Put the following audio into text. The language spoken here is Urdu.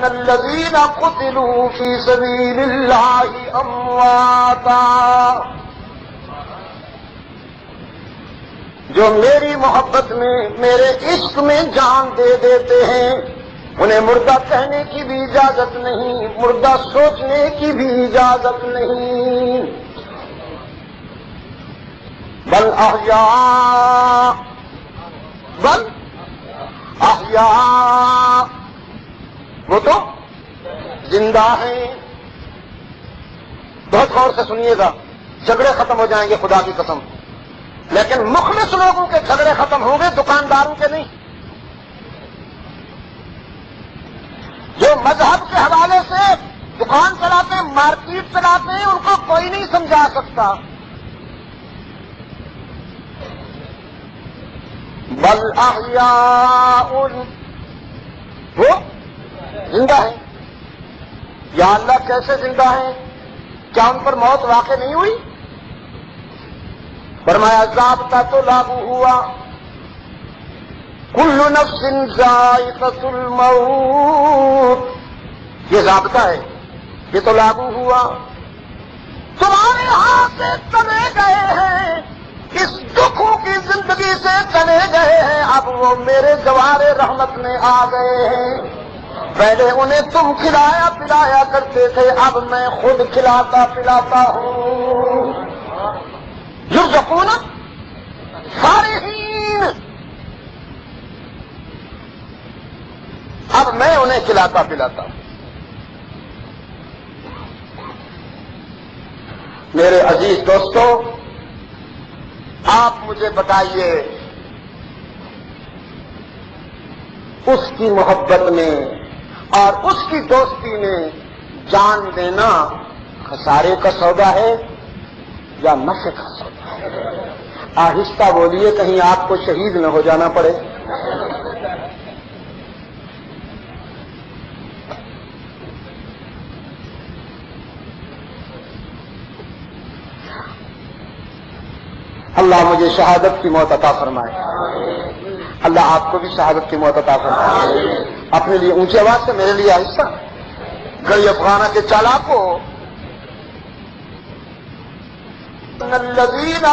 الذين قتلوا في سبيل الله امواتا، جو میری محبت میں میرے عشق میں جان دے دیتے ہیں انہیں مردہ کہنے کی بھی اجازت نہیں، مردہ سوچنے کی بھی اجازت نہیں، بل احیاء وہ تو زندہ ہیں۔ بہت غور سے سنیے گا، جھگڑے ختم ہو جائیں گے خدا کی قسم، لیکن مخلص لوگوں کے جھگڑے ختم ہوں گے، دکانداروں کے نہیں۔ جو مذہب کے حوالے سے دکان چلاتے ہیں، مارکیٹ چلاتے ہیں، ان کو کوئی نہیں سمجھا سکتا۔ بل احیاء، وہ زندہ ہیں۔ یا اللہ کیسے زندہ ہیں؟ کیا ان پر موت واقع نہیں ہوئی؟ فرمایا ضابطہ تو لاگو ہوا، کل نفس ذائقۃ الموت، یہ ضابطہ ہے، یہ تو لاگو ہوا۔ تمہارے ہاتھ سے چلے گئے ہیں، اس دکھوں کی زندگی سے چلے گئے ہیں، اب وہ میرے جوار رحمت میں آ گئے ہیں۔ پہلے انہیں تم کھلایا پلایا کرتے تھے، اب میں خود کھلاتا پلاتا ہوں۔ یرزقون فارغین، اب میں انہیں کھلاتا پلاتا ہوں۔ میرے عزیز دوستو، آپ مجھے بتائیے، اس کی محبت میں اور اس کی دوستی میں جان دینا خسارے کا سودا ہے یا نفع کا سودا ہے؟ آہستہ بولیے، کہیں آپ کو شہید نہ ہو جانا پڑے۔ اللہ مجھے شہادت کی موت عطا فرمائے، اللہ آپ کو بھی شہادت کی موت عطا فرمائے۔ اپنے لیے اونچی آواز سے میرے لیے آہستہ، گڑی افغانہ کے چالاکوں، الذین